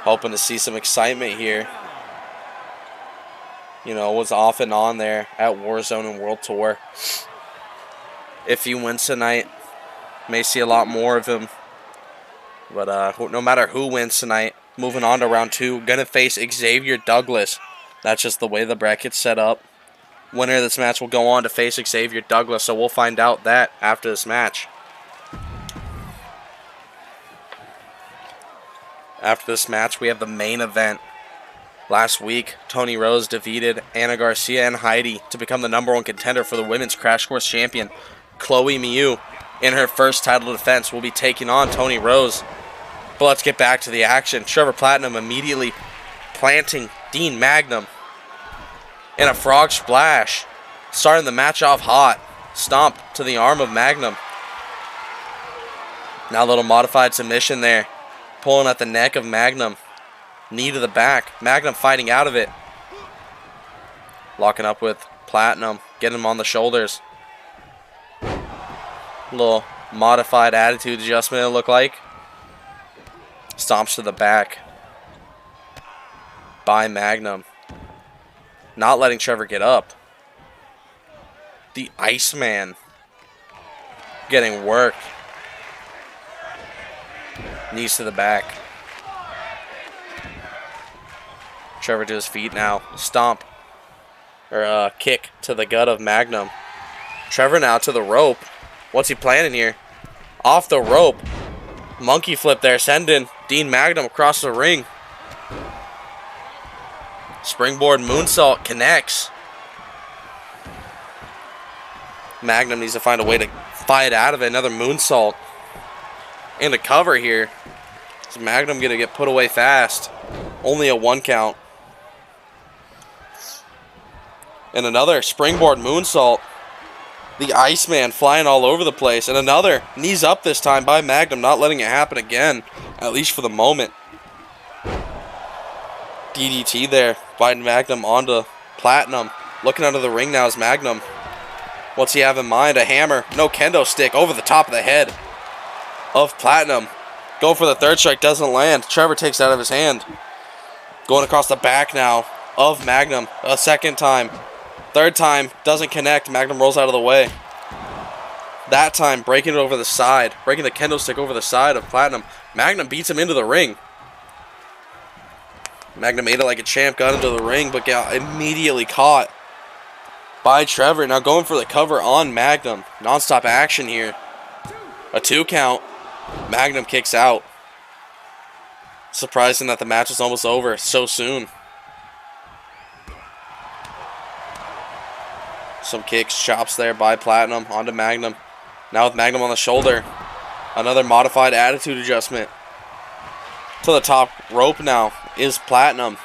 S1: Hoping to see some excitement here. You know, was off and on there at Warzone and World Tour. If he wins tonight, may see a lot more of him. But no matter who wins tonight, moving on to round 2, gonna face Xavier Douglas. That's just the way the bracket's set up. Winner of this match will go on to face Xavier Douglas, so we'll find out that after this match. After this match, we have the main event. Last week, Tony Rose defeated Anna Garcia and Heidi to become the #1 contender for the Women's Crash Course Champion. Chloe Miu, in her first title defense, will be taking on Tony Rose. But let's get back to the action. Trevor Platinum immediately planting Dean Magnum in a frog splash. Starting the match off hot. Stomp to the arm of Magnum. Now a little modified submission there. Pulling at the neck of Magnum. Knee to the back. Magnum fighting out of it. Locking up with Platinum. Getting him on the shoulders. Little modified attitude adjustment, it looked like. Stomps to the back by Magnum. Not letting Trevor get up. The Iceman getting worked. Knees to the back. Trevor to his feet now. Stomp. Or kick to the gut of Magnum. Trevor now to the rope. What's he planning here? Off the rope. Monkey flip there, sending Dean Magnum across the ring. Springboard moonsault connects. Magnum needs to find a way to fight out of it. Another moonsault. And a cover here. Is Magnum going to get put away fast? Only a 1 count. And another springboard moonsault. The Iceman flying all over the place. And another knees up this time by Magnum, not letting it happen again, at least for the moment. DDT there by Magnum onto Platinum. Looking under the ring now is Magnum. What's he have in mind? A hammer. No, kendo stick over the top of the head of Platinum. Going for the third strike, doesn't land. Trevor takes it out of his hand. Going across the back now of Magnum. A second time. Third time, doesn't connect. Magnum rolls out of the way. That time, breaking it over the side. Breaking the kendo stick over the side of Platinum. Magnum beats him into the ring. Magnum ate it like a champ, got into the ring, but got immediately caught by Trevor. Now going for the cover on Magnum. Non-stop action here. A 2 count. Magnum kicks out. Surprising that the match was almost over so soon. Some kicks, chops there by Platinum onto Magnum. Now with Magnum on the shoulder. Another modified attitude adjustment. To the top rope now is Platinum.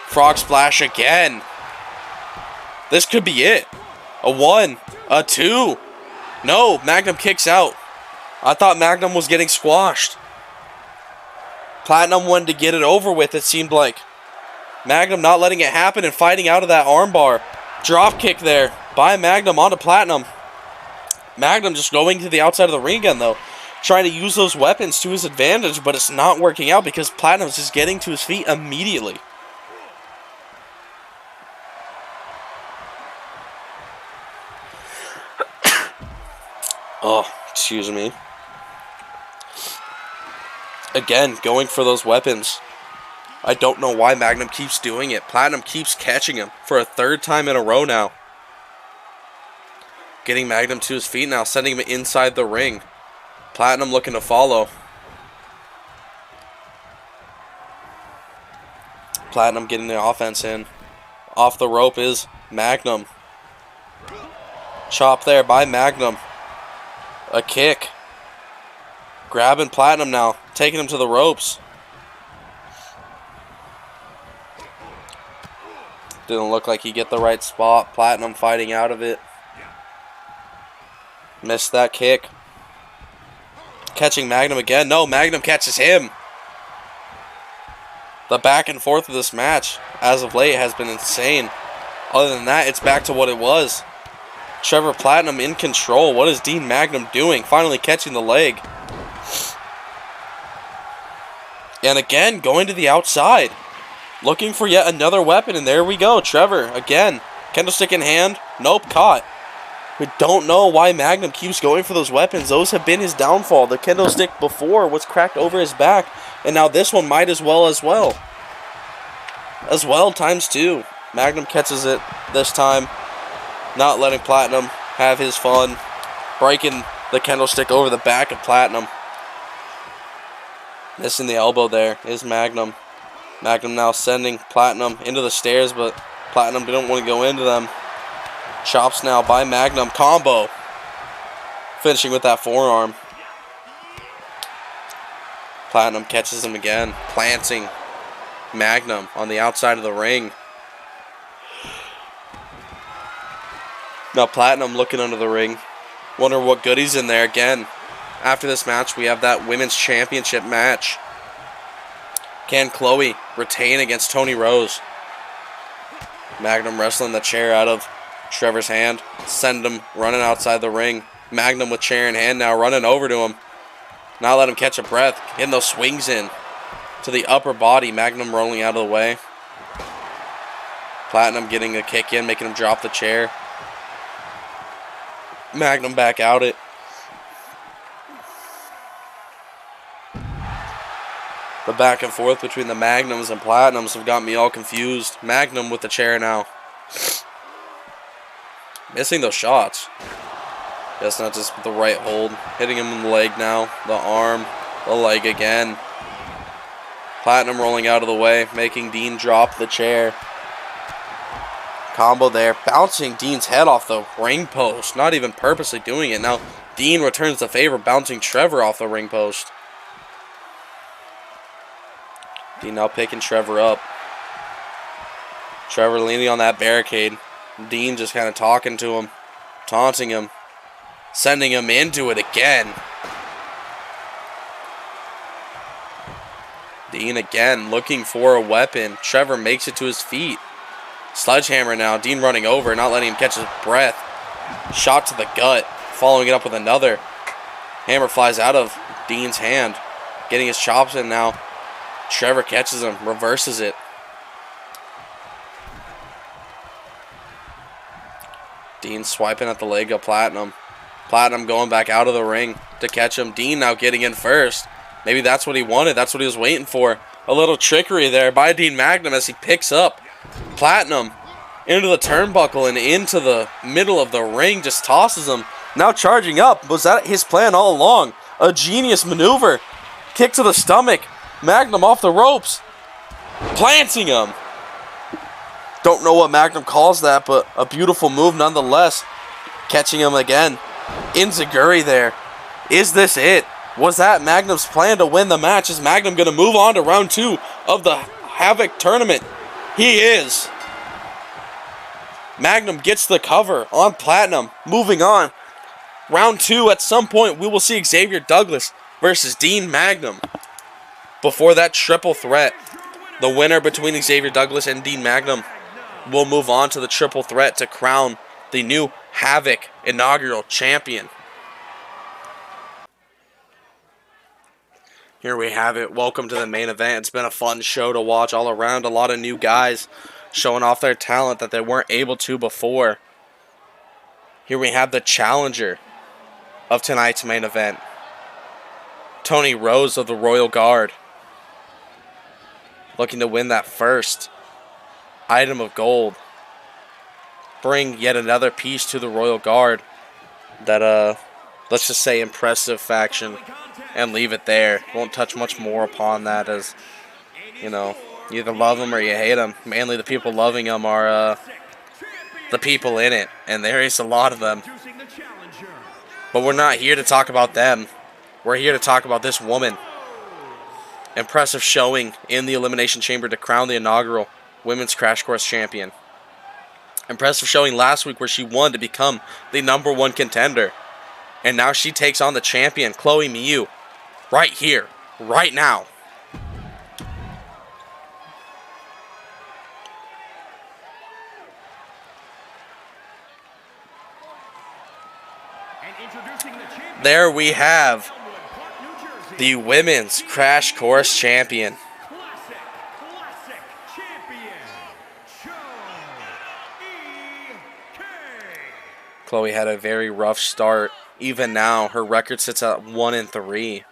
S1: Frog splash again. This could be it. A 1, a 2. No, Magnum kicks out. I thought Magnum was getting squashed. Platinum wanted to get it over with, it seemed like. Magnum not letting it happen and fighting out of that armbar. Drop kick there by Magnum onto Platinum. Magnum just going to the outside of the ring again, though. Trying to use those weapons to his advantage, but it's not working out because Platinum's just getting to his feet immediately. Oh, excuse me. Again, going for those weapons. I don't know why Magnum keeps doing it. Platinum keeps catching him for a 3rd time in a row now. Getting Magnum to his feet now, sending him inside the ring. Platinum looking to follow. Platinum getting the offense in. Off the rope is Magnum. Chop there by Magnum. A kick. Grabbing Platinum now, taking him to the ropes. Didn't look like he get the right spot. Platinum fighting out of it. Missed that kick. Catching Magnum again. No, Magnum catches him. The back and forth of this match, as of late, has been insane. Other than that, it's back to what it was. Trevor Platinum in control. What is Dean Magnum doing? Finally catching the leg. And again, going to the outside. Looking for yet another weapon, and there we go. Trevor, again. Kendo stick in hand. Nope, caught. We don't know why Magnum keeps going for those weapons. Those have been his downfall. The kendo stick before was cracked over his back, and now this one might as well. As well, times 2. Magnum catches it this time. Not letting Platinum have his fun. Breaking the kendo stick over the back of Platinum. Missing the elbow there is Magnum. Magnum now sending Platinum into the stairs, but Platinum didn't want to go into them. Chops now by Magnum. Combo. Finishing with that forearm. Platinum catches him again. Planting Magnum on the outside of the ring. Now Platinum looking under the ring. Wonder what goodies in there again. After this match, we have that women's championship match. Can Chloe retain against Toni Rose? Magnum wrestling the chair out of Trevor's hand. Send him running outside the ring. Magnum with chair in hand now running over to him. Not let him catch a breath. Getting those swings in to the upper body. Magnum rolling out of the way. Platinum getting a kick in, making him drop the chair. Magnum back out it. The back and forth between the Magnums and Platinums have got me all confused. Magnum with the chair now. Missing those shots. Guess not just the right hold. Hitting him in the leg now. The arm. The leg again. Platinum rolling out of the way. Making Dean drop the chair. Combo there. Bouncing Dean's head off the ring post. Not even purposely doing it. Now Dean returns the favor. Bouncing Trevor off the ring post. Dean now picking Trevor up. Trevor leaning on that barricade. Dean just kind of talking to him. Taunting him. Sending him into it again. Dean again looking for a weapon. Trevor makes it to his feet. Sledgehammer now. Dean running over, not letting him catch his breath. Shot to the gut. Following it up with another. Hammer flies out of Dean's hand. Getting his chops in now. Trevor catches him. Reverses it. Dean swiping at the leg of Platinum. Platinum going back out of the ring to catch him. Dean now getting in first. Maybe that's what he wanted. That's what he was waiting for. A little trickery there by Dean Magnum as he picks up Platinum into the turnbuckle and into the middle of the ring. Just tosses him. Now charging up. Was that his plan all along? A genius maneuver. Kick to the stomach. Magnum off the ropes. Planting him. Don't know what Magnum calls that, but a beautiful move nonetheless. Catching him again. Enziguri there. Is this it? Was that Magnum's plan to win the match? Is Magnum going to move on to round 2 of the Havoc tournament? He is. Magnum gets the cover on Platinum. Moving on. Round 2, at some point, we will see Xavier Douglas versus Dean Magnum. Before that triple threat, the winner between Xavier Douglas and Dean Magnum will move on to the triple threat to crown the new Havoc inaugural champion. Here we have it. Welcome to the main event. It's been a fun show to watch all around. A lot of new guys showing off their talent that they weren't able to before. Here we have the challenger of tonight's main event. Toni Rose of the Royal Guard. Looking to win that first item of gold. Bring yet another piece to the Royal Guard. That, let's just say impressive faction. And leave it there. Won't touch much more upon that as, you know, you either love them or you hate them. Mainly the people loving them are the people in it. And there is a lot of them. But we're not here to talk about them. We're here to talk about this woman. Impressive showing in the Elimination Chamber to crown the inaugural Women's Crash Course Champion. Impressive showing last week where she won to become the #1 contender. And now she takes on the champion, Chloe Miu, right here, right now. There we have the Women's Crash Course Champion. Chloe had a very rough start. Even now, her record sits at 1-3,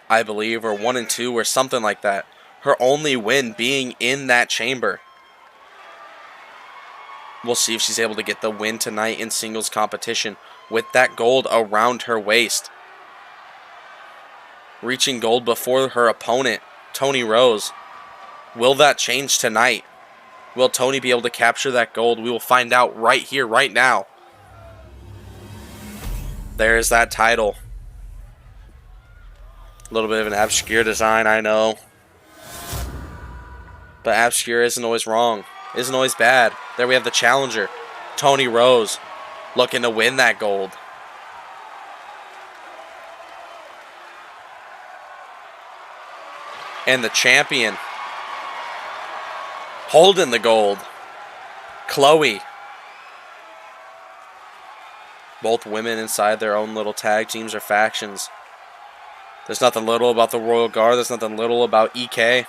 S1: I believe, or 1-2, or something like that. Her only win being in that chamber. We'll see if she's able to get the win tonight in singles competition with that gold around her waist. Reaching gold before her opponent, Toni Rose. Will that change tonight? Will Toni be able to capture that gold? We will find out right here, right now. There's that title. A little bit of an obscure design, I know. But obscure isn't always wrong. Isn't always bad. There we have the challenger, Toni Rose, looking to win that gold. And the champion, holding the gold, Chloe. Both women inside their own little tag teams or factions. There's nothing little about the Royal Guard. There's nothing little about EK.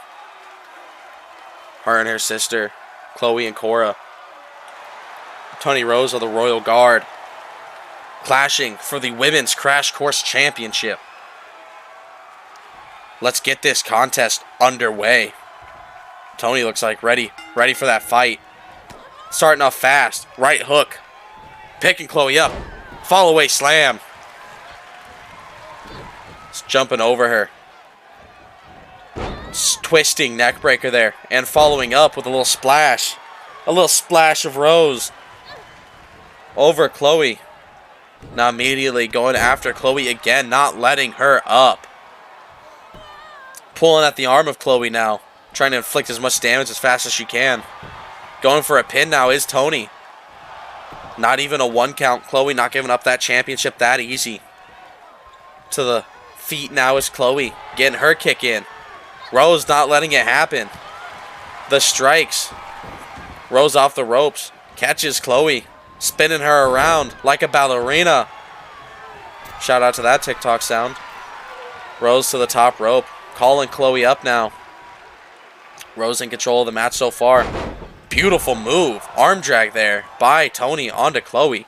S1: Her and her sister, Chloe and Cora. Toni Rose of the Royal Guard. Clashing for the Women's Crash Course Championship. Let's get this contest underway. Toni looks like ready for that fight. Starting off fast. Right hook. Picking Chloe up. Fall away slam. Just jumping over her. Just twisting neck breaker there. And following up with a little splash. A little splash of Rose. Over Chloe. Now immediately going after Chloe again. Not letting her up. Pulling at the arm of Chloe now. Trying to inflict as much damage as fast as she can. Going for a pin now is Toni. Not even a 1 count. Chloe not giving up that championship that easy. To the feet now is Chloe. Getting her kick in. Rose not letting it happen. The strikes. Rose off the ropes. Catches Chloe. Spinning her around like a ballerina. Shout out to that TikTok sound. Rose to the top rope. Calling Chloe up now. Rose in control of the match so far. Beautiful move. Arm drag there by Toni onto Chloe.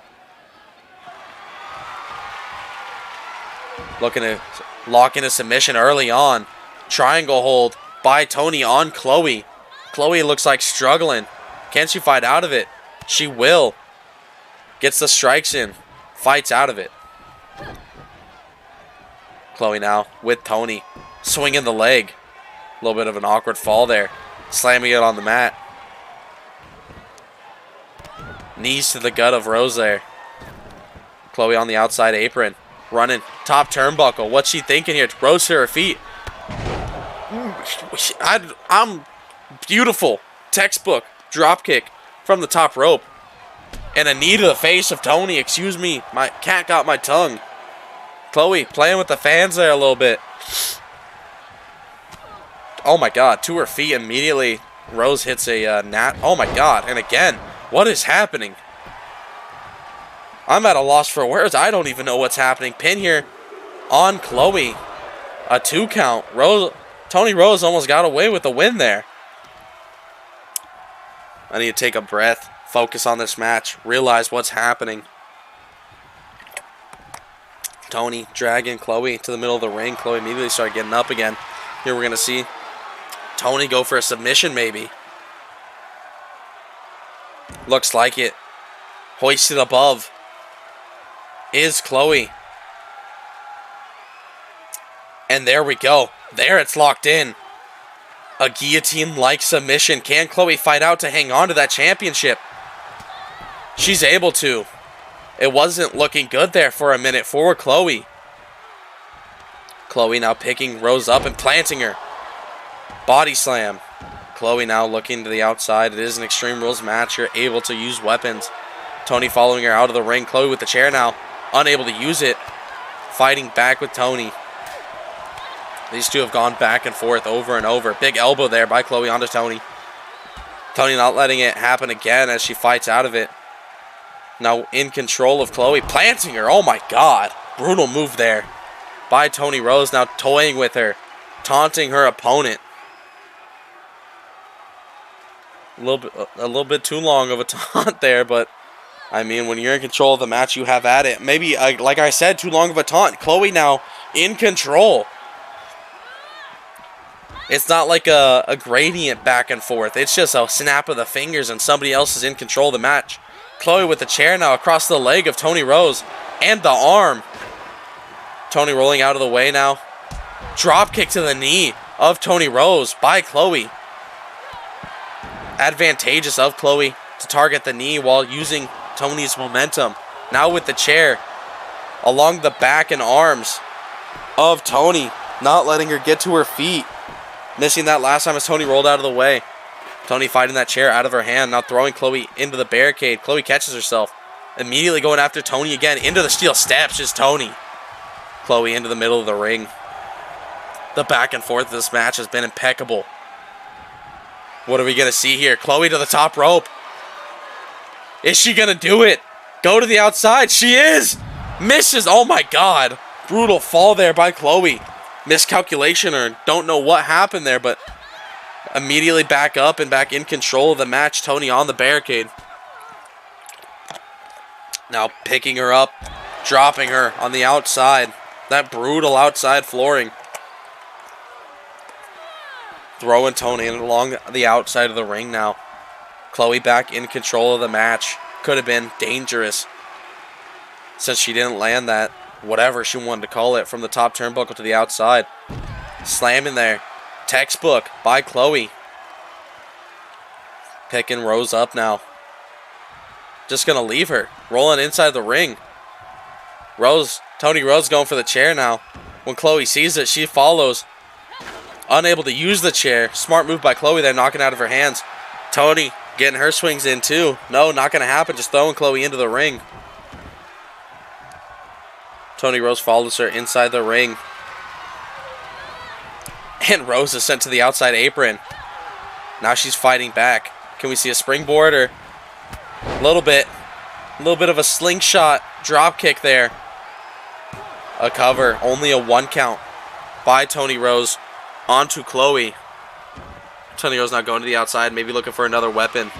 S1: Looking to lock in a submission early on. Triangle hold by Toni on Chloe. Chloe looks like struggling. Can she fight out of it? She will. Gets the strikes in. Fights out of it. Chloe now with Toni. Swinging the leg. A little bit of an awkward fall there. Slamming it on the mat. Knees to the gut of Rose there. Chloe on the outside apron. Running. Top turnbuckle. What's she thinking here? Rose to her feet. I'm beautiful. Textbook. Drop kick from the top rope. And a knee to the face of Toni. Excuse me. My cat got my tongue. Chloe playing with the fans there a little bit. Oh my god. To her feet immediately. Rose hits a nat. Oh my god. And again. What is happening? I'm at a loss for words. I don't even know what's happening. Pin here on Chloe. A 2 count. Toni Rose almost got away with the win there. I need to take a breath. Focus on this match. Realize what's happening. Toni dragging Chloe to the middle of the ring. Chloe immediately started getting up again. Here we're going to see Toni go for a submission maybe. Looks like it. Hoisted above is Chloe. And there we go. There it's locked in. A guillotine-like submission. Can Chloe fight out to hang on to that championship? She's able to. It wasn't looking good there for a minute for Chloe. Chloe now picking Rose up and planting her. Body slam. Chloe now looking to the outside. It is an Extreme Rules match. You're able to use weapons. Toni following her out of the ring. Chloe with the chair now. Unable to use it. Fighting back with Toni. These two have gone back and forth over and over. Big elbow there by Chloe onto Toni. Toni not letting it happen again as she fights out of it. Now in control of Chloe. Planting her. Oh my god. Brutal move there by Toni Rose. Now toying with her. Taunting her opponent. A little bit too long of a taunt there, but I mean, when you're in control of the match, you have at it. Maybe, like I said, too long of a taunt. Chloe now in control. It's not like a gradient back and forth. It's just a snap of the fingers and somebody else is in control of the match. Chloe with the chair now across the leg of Toni Rose and the arm. Toni rolling out of the way now. Drop kick to the knee of Toni Rose by Chloe. Advantageous of Chloe to target the knee while using Toni's momentum. Now with the chair along the back and arms of Toni, not letting her get to her feet. Missing that last time as Toni rolled out of the way. Toni fighting that chair out of her hand, now throwing Chloe into the barricade. Chloe catches herself. Immediately going after Toni again. Into the steel steps is Toni. Chloe into the middle of the ring. The back and forth of this match has been impeccable. What are we going to see here? Chloe to the top rope. Is she going to do it? Go to the outside. She is. Misses. Oh my God. Brutal fall there by Chloe. Miscalculation or don't know what happened there, but immediately back up and back in control of the match. Toni on the barricade. Now picking her up, dropping her on the outside. That brutal outside flooring. Throwing Toni along the outside of the ring now. Chloe back in control of the match. Could have been dangerous since she didn't land that, whatever she wanted to call it, from the top turnbuckle to the outside. Slamming there. Textbook by Chloe. Picking Rose up now. Just going to leave her. Rolling inside the ring. Toni Rose going for the chair now. When Chloe sees it, she follows. Unable to use the chair. Smart move by Chloe there, knocking out of her hands. Toni getting her swings in too. No, not going to happen. Just throwing Chloe into the ring. Toni Rose follows her inside the ring. And Rose is sent to the outside apron. Now she's fighting back. Can we see a springboard or a little bit of a slingshot drop kick there. A cover. Only a 1 count by Toni Rose onto Chloe. Toni Rose not going to the outside, maybe looking for another weapon.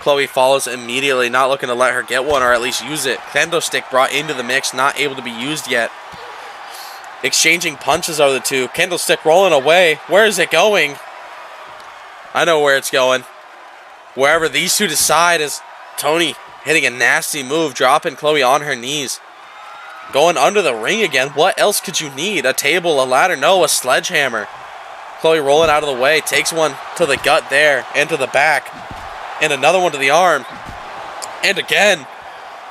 S1: Chloe follows immediately, not looking to let her get one or at least use it. Kendo stick brought into the mix, not able to be used yet. Exchanging punches are the two. Kendo stick rolling away. Where is it going? I know where it's going. Wherever these two decide, is Toni hitting a nasty move, dropping Chloe on her knees. Going under the ring again. What else could you need? A table, a ladder? No, a sledgehammer. Chloe rolling out of the way. Takes one to the gut there. And to the back. And another one to the arm. And again.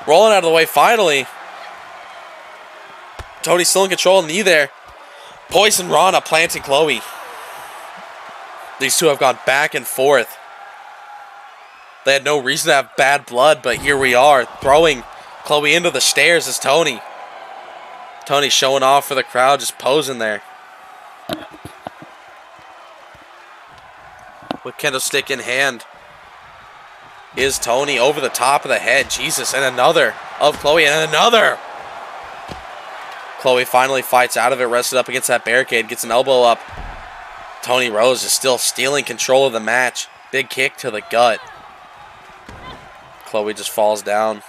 S1: Rolling out of the way finally. Toni still in control. Knee there. Poison Rana planting Chloe. These two have gone back and forth. They had no reason to have bad blood, but here we are. Throwing Chloe into the stairs is Toni. Toni showing off for the crowd, just posing there. With kendo stick in hand is Toni over the top of the head. Jesus, and another of Chloe, and another. Chloe finally fights out of it, rested up against that barricade, gets an elbow up. Toni Rose is still stealing control of the match. Big kick to the gut. Chloe just falls down.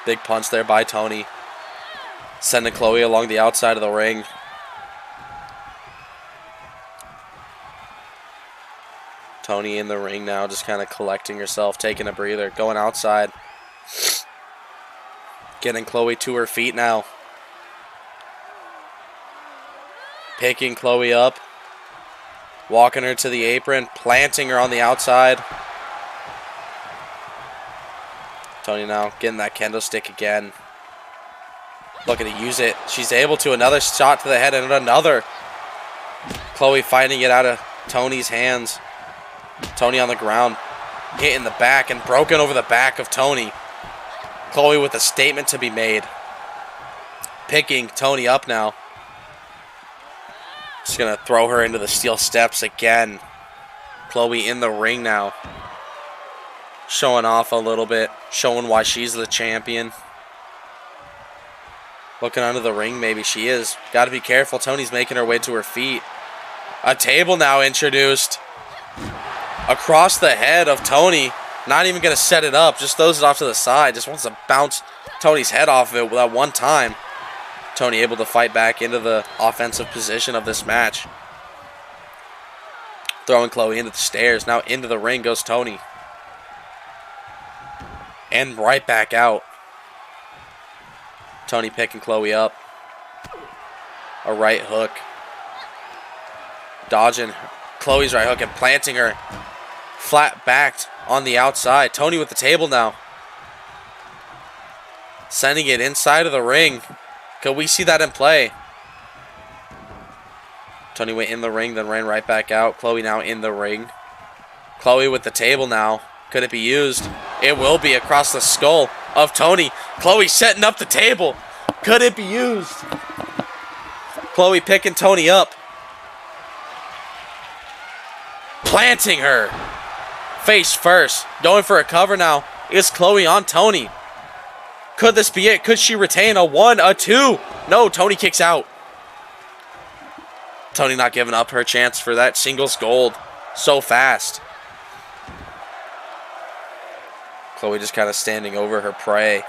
S1: Big punch there by Toni. Sending Chloe along the outside of the ring. Toni in the ring now, just kind of collecting herself, taking a breather, going outside. Getting Chloe to her feet now. Picking Chloe up. Walking her to the apron, planting her on the outside. Toni now getting that kendo stick again. Looking to use it. She's able to. Another shot to the head and another. Chloe fighting it out of Toni's hands. Toni on the ground. Hitting the back and broken over the back of Toni. Chloe with a statement to be made. Picking Toni up now. Just going to throw her into the steel steps again. Chloe in the ring now. Showing off a little bit. Showing why she's the champion. Looking under the ring, maybe she is. Got to be careful. Toni's making her way to her feet. A table now introduced. Across the head of Toni. Not even going to set it up. Just throws it off to the side. Just wants to bounce Toni's head off of it that one time. Toni able to fight back into the offensive position of this match. Throwing Chloe into the stairs. Now into the ring goes Toni. And right back out. Toni picking Chloe up. A right hook. Dodging Chloe's right hook and planting her flat backed on the outside. Toni with the table now. Sending it inside of the ring. Could we see that in play? Toni went in the ring, then ran right back out. Chloe now in the ring. Chloe with the table now. Could it be used? It will be across the skull of Toni. Chloe setting up the table. Could it be used? Chloe picking Toni up. Planting her. Face first. Going for a cover now. Is Chloe on Toni? Could this be it? Could she retain a 1, a 2? No, Toni kicks out. Toni not giving up her chance for that singles gold so fast. Chloe just kind of standing over her prey.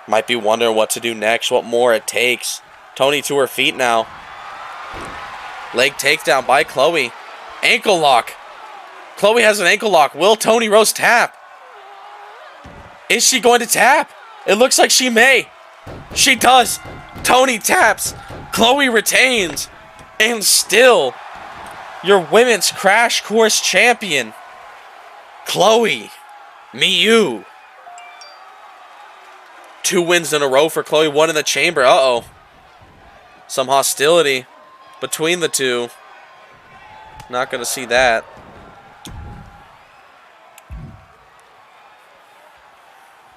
S1: Might be wondering what to do next, what more it takes. Toni to her feet now. Leg takedown by Chloe. Ankle lock. Chloe has an ankle lock. Will Toni Rose tap? Is she going to tap? It looks like she may. She does. Toni taps. Chloe retains. And still, your women's Crash Course champion, Chloe. Me, you. 2 wins in a row for Chloe. 1 in the chamber. Uh-oh. Some hostility between the two. Not going to see that.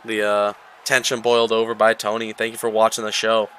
S1: The tension boiled over by Toni. Thank you for watching the show.